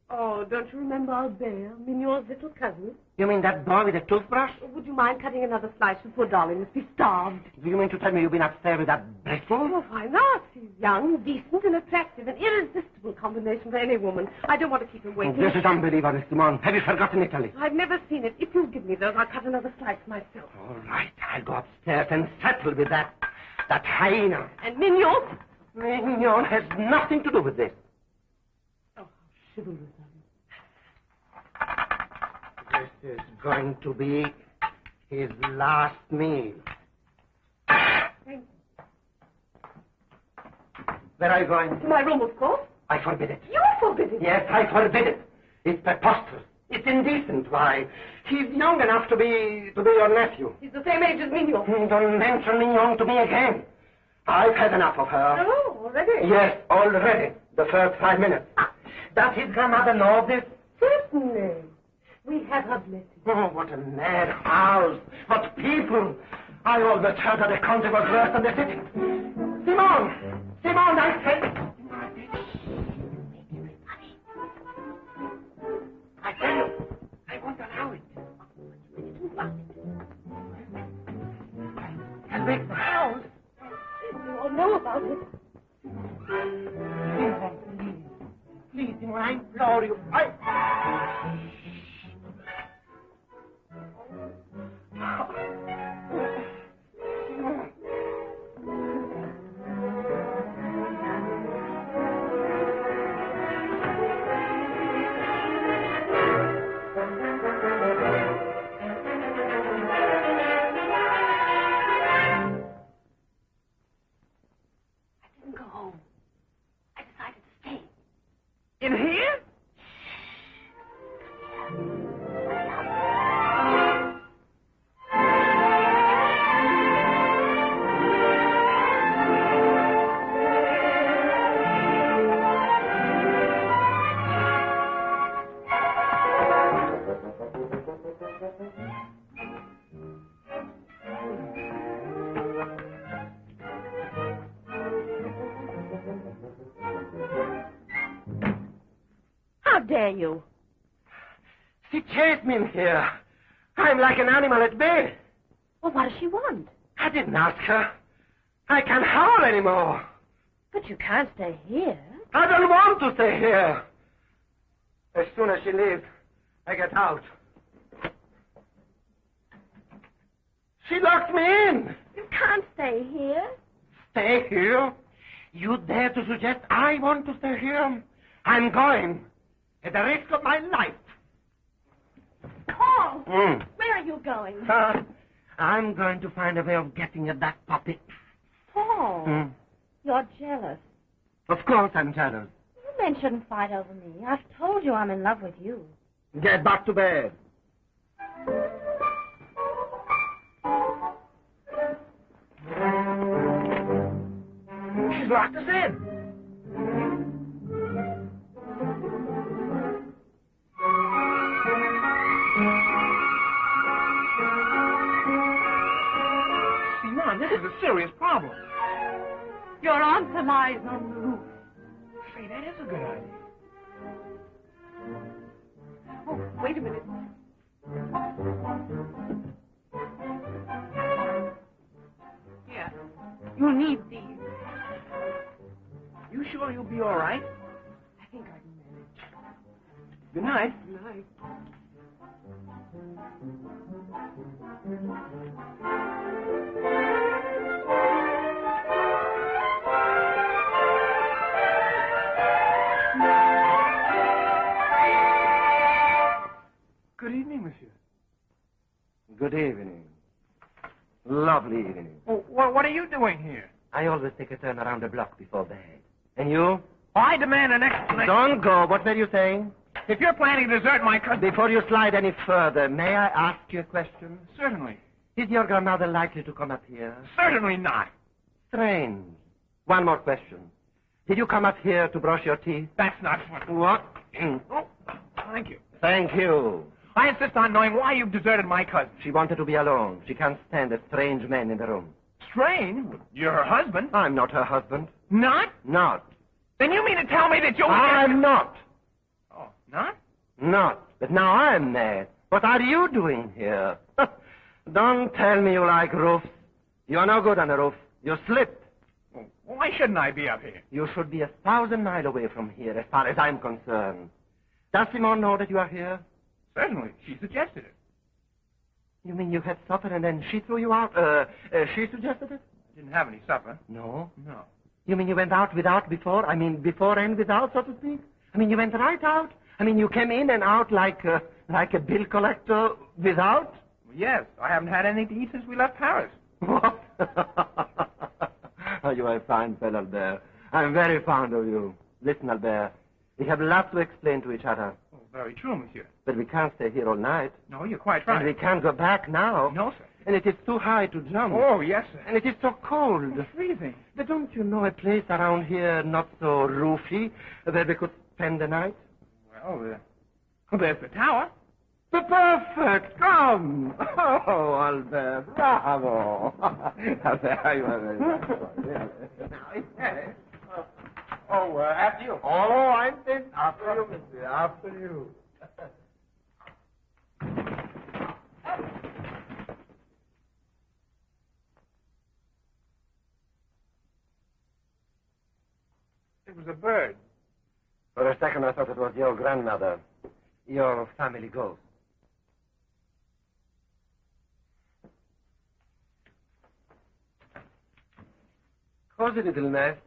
Oh, don't you remember Albert, Mignon's little cousin? You mean that boy with a toothbrush? Would you mind cutting another slice? The poor darling must be starved. Do you mean to tell me you've been upstairs with that Bristol? Oh, why not? He's young, decent, and attractive. An irresistible combination for any woman. I don't want to keep him waiting. This is unbelievable, Simone. Have you forgotten Italy? I've never seen it. If you'll give me those, I'll cut another slice myself. All right, I'll go upstairs and settle with that hyena. And Mignon? Mignon has nothing to do with this. Oh, how chivalrous of This is going to be his last meal. Thank you. Where are you going? To my room, of course. I forbid it. You forbid it. Yes, I forbid it. It's preposterous. It's indecent. Why? He's young enough to be your nephew. He's the same age as Mignon. Don't mention Mignon to me again. I've had enough of her. Oh, already? Yes, already. The first 5 minutes. Does his grandmother know of this? Certainly. We have her blessing. Oh, what a mad house. What people. I always heard that the country was worse than the city. Simone! Simone, I say... I tell you, I won't allow it. I'll make the house. You all know about it. Please, Simone, I implore you. In here? How dare you? She chased me in here. I'm like an animal at bay. Well, what does she want? I didn't ask her. I can't howl anymore. But you can't stay here. I don't want to stay here. As soon as she leaves, I get out. She locked me in. You can't stay here. Stay here? You dare to suggest I want to stay here? I'm going. At the risk of my life. Paul! Where are you going? I'm going to find a way of getting at that puppy. Paul, you're jealous. Of course I'm jealous. You men shouldn't fight over me. I've told you I'm in love with you. Get back to bed. She's locked us in. Simone, this is a serious problem. Your aunt lies on the roof. Say, that is a good idea. Oh, wait a minute. Here, you'll need these. You sure you'll be all right? I think I can manage. Good night. Good night. Good evening, monsieur. Good evening. Lovely evening. Oh, what are you doing here? I always take a turn around the block before bed. And you? I demand an explanation. Don't go. What were you saying? If you're planning to desert my cousin... Before you slide any further, may I ask you a question? Certainly. Is your grandmother likely to come up here? Certainly not. Strange. One more question. Did you come up here to brush your teeth? That's not funny. What? Oh, thank you. Thank you. I insist on knowing why you've deserted my cousin. She wanted to be alone. She can't stand a strange man in the room. Strange? You're her husband. I'm not her husband. Not? Not. Then you mean to tell me that you're... I'm not. Oh, not? Not. But now I'm mad. What are you doing here? Don't tell me you like roofs. You're no good on a roof. You slipped. Why shouldn't I be up here? You should be 1,000 miles away from here, as far as I'm concerned. Does Simone know that you are here? Certainly. She suggested it. You mean you had supper and then she threw you out? She suggested it? I didn't have any supper. No. No. You mean you went out without before? I mean, before and without, so to speak? I mean, you went right out? I mean, you came in and out like a bill collector without? Yes. I haven't had anything to eat since we left Paris. What? Oh, you are a fine fellow, Albert. I'm very fond of you. Listen, Albert, we have lots to explain to each other. Oh, very true, monsieur. But we can't stay here all night. No, you're quite right. And we can't go back now. No, sir. And it is too high to jump. Oh, yes, sir. And it is so cold. It's freezing. But don't you know a place around here not so roofy where we could spend the night? Well, there's the tower. Perfect! Come! Oh, Albert, bravo! Albert, you are very nice. Oh, after you. Oh, I'm in. After you, monsieur. After you. It was a bird. For a second, I thought it was your grandmother. Your family ghost. Cozy little nest.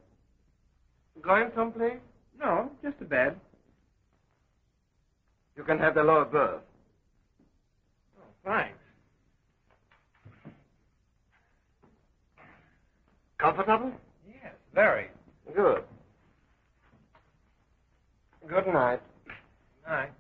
Going someplace? No, just a bed. You can have the lower berth. Oh, thanks. Comfortable? Yes, very. Good. Good night. Night.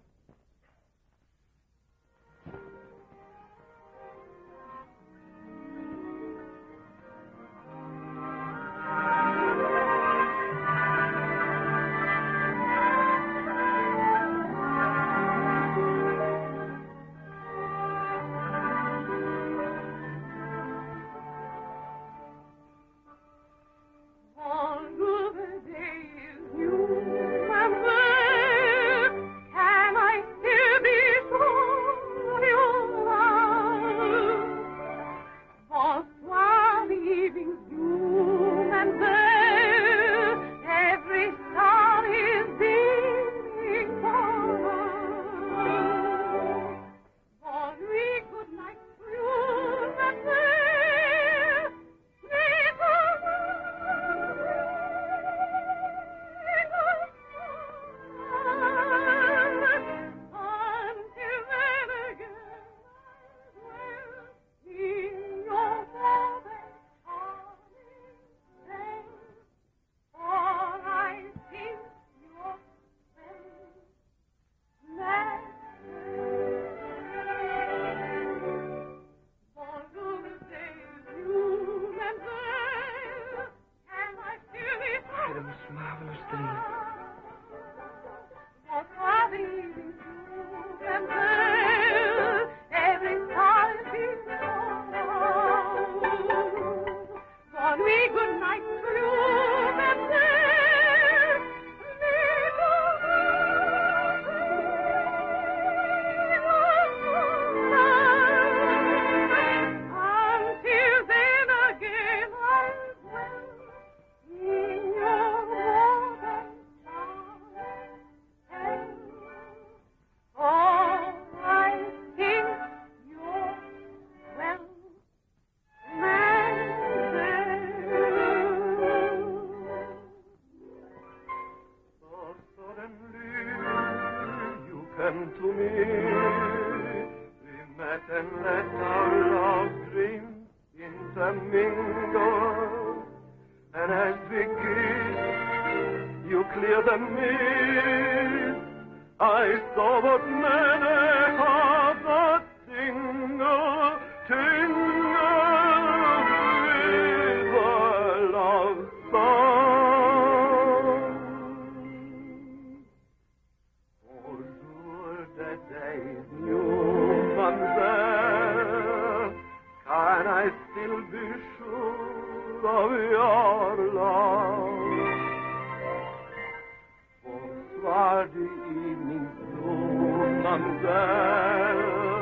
Bonsoir, the evening's blue, mademoiselle.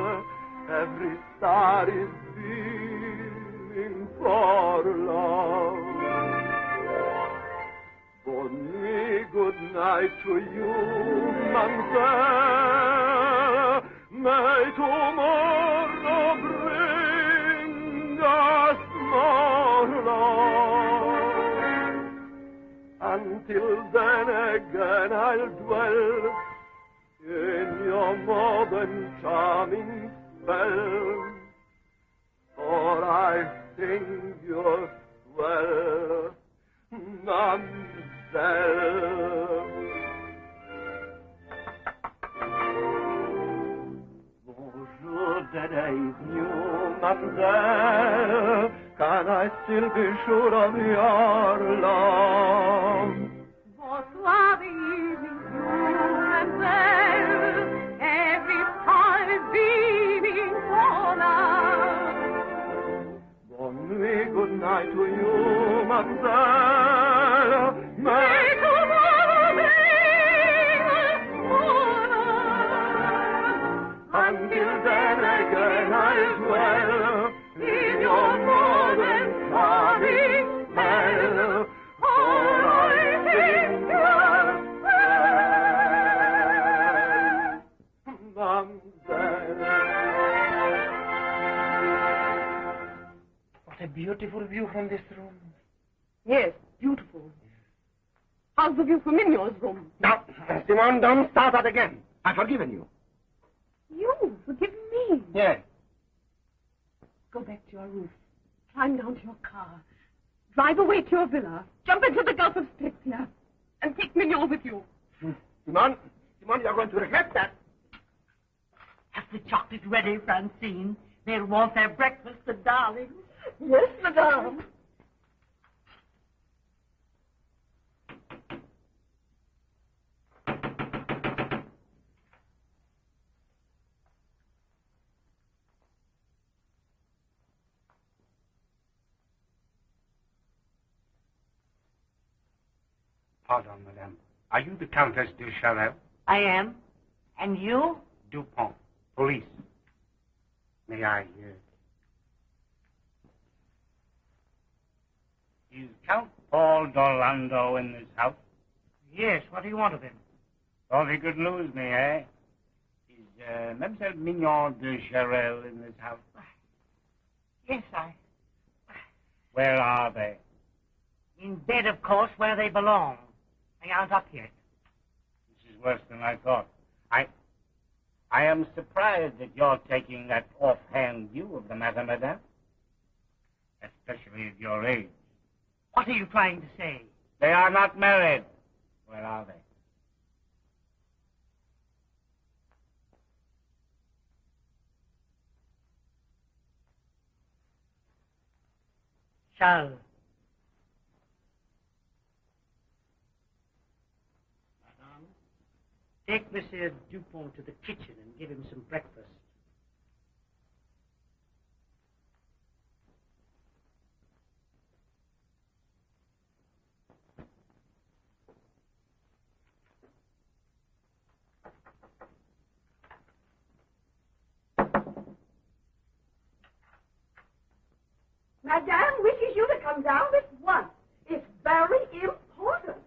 Every star is beaming for love. Bonne nuit, good night to you, mademoiselle. May tomorrow bring us more love. Until then again I'll dwell in your modern charming spell, for I think you're swell, mademoiselle. Bonjour, that is you, mademoiselle. Can I still be sure of your love? Bonsoir, the evening mademoiselle. Every star is beaming for love. Bonne nuit, good night to you, mademoiselle. May tomorrow bring us more love. Until then again I'll dwell in your modern charming spell, for I think you're swell, mademoiselle. What a beautiful view from this room. Yes, beautiful. How's the view from Mignon's room? Now, Simone, don't start that again. I've forgiven you. You forgive me. Yes. Go back to your roof. Climb down to your car. Drive away to your villa. Jump into the Gulf of Spezia. And take Mignon with you. Simone, you're going to regret that. Have the chocolate ready, Francine. They'll want their breakfast, the darlings. Yes, madame. Pardon, madame. Are you the Countess de Charel? I am. And you? Dupont. Police. May I hear? Is Count Paul d'Orlando in this house? Yes, what do you want of him? Thought he could lose me, eh? Is Mademoiselle Mignon de Charel in this house? Yes, I... Where are they? In bed, of course, where they belong. They aren't up yet. This is worse than I thought. I am surprised that you're taking that offhand view of the matter, madame. Especially at your age. What are you trying to say? They are not married. Where are they? Charles. Madame, take Monsieur Dupont to the kitchen and give him some breakfast. Madame wishes you to come down at once. It's very important.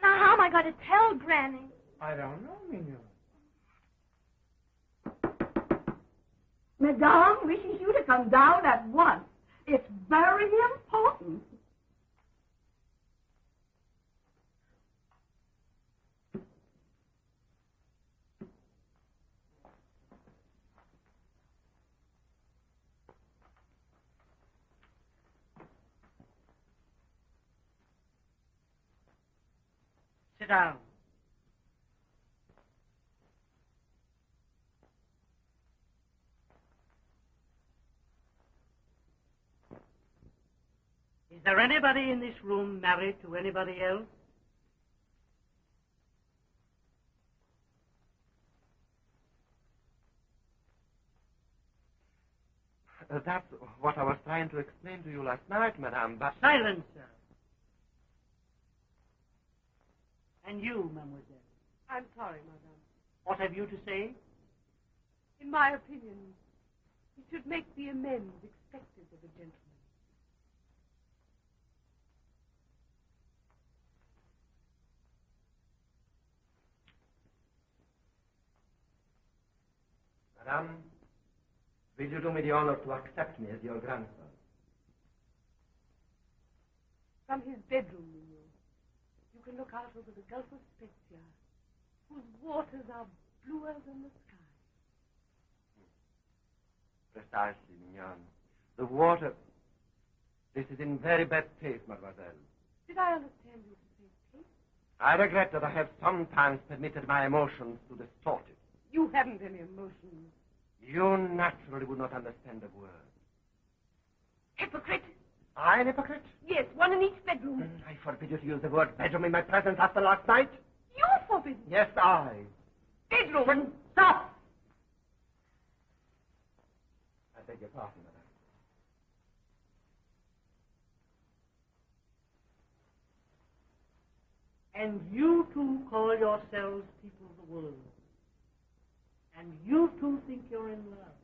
Now, how am I going to tell Granny? I don't know, Mignon. Madame wishes you to come down at once. It's very important. Sit down. Is there anybody in this room married to anybody else? That's what I was trying to explain to you last night, madame, but... Silence, sir. And you, mademoiselle. I'm sorry, madame. What have you to say? In my opinion, he should make the amends expected of a gentleman. Madame, will you do me the honor to accept me as your grandson? From his bedroom, you can look out over the Gulf of Spezia, whose waters are bluer than the sky. Precisely, Mignon. The water... This is in very bad taste, mademoiselle. Did I understand you to say taste? I regret that I have sometimes permitted my emotions to distort it. You haven't any emotions. You naturally would not understand a word. Hypocrite! I an hypocrite? Yes, one in each bedroom. I forbid you to use the word bedroom in my presence after last night. You're forbidden. Yes, I. Bedroom! Stop! I beg your pardon, madame. And you two call yourselves people of the world. And you two think you're in love.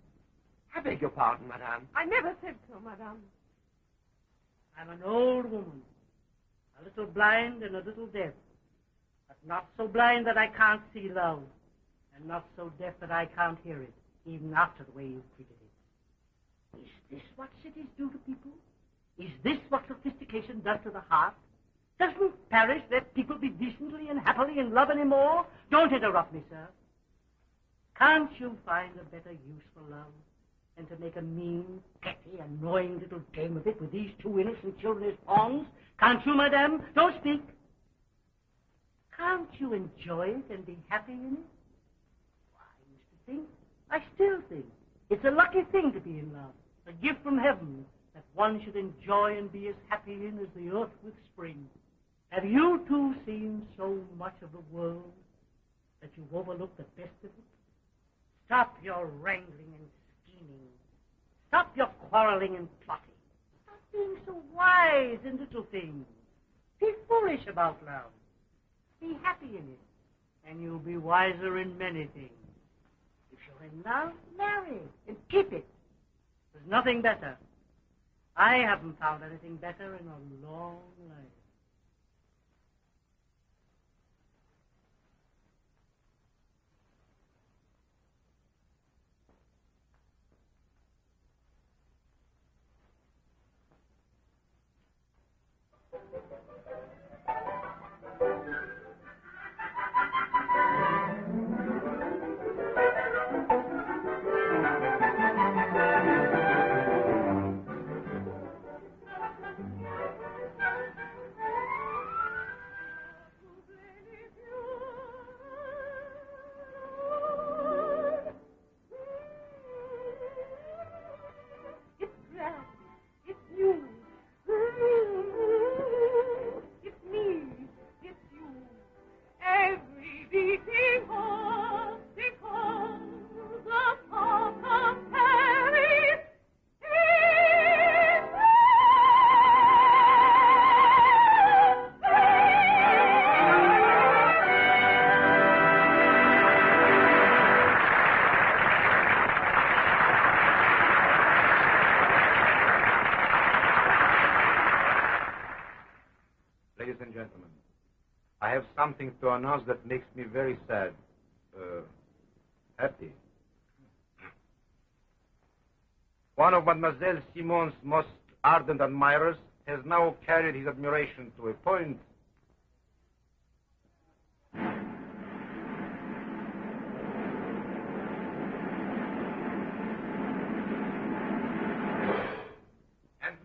I beg your pardon, madame. I never said so, madame. I'm an old woman, a little blind and a little deaf, but not so blind that I can't see love, and not so deaf that I can't hear it, even after the way you've treated it. Is this what cities do to people? Is this what sophistication does to the heart? Doesn't Paris let people be decently and happily in love anymore? Don't interrupt me, sir. Can't you find a better use for love than to make a mean, petty, annoying little game of it with these two innocent children as pawns? Can't you, madame? Don't speak. Can't you enjoy it and be happy in it? Why, I used to think, I still think, it's a lucky thing to be in love, a gift from heaven that one should enjoy and be as happy in as the earth with spring. Have you two seen so much of the world that you've overlooked the best of it? Stop your wrangling and scheming. Stop your quarreling and plotting. Stop being so wise in little things. Be foolish about love. Be happy in it, and you'll be wiser in many things. If you're in love, marry and keep it. There's nothing better. I haven't found anything better in a long life. Ladies and gentlemen, I have something to announce that makes me very sad. Happy. One of Mademoiselle Simon's most ardent admirers has now carried his admiration to a point. And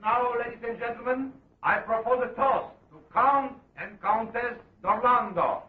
now, ladies and gentlemen, I propose a toast to Count and Countess d'Orlando.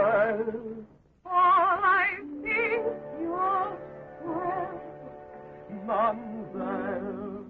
Mademoiselle. All I see is your sweat. Mademoiselle.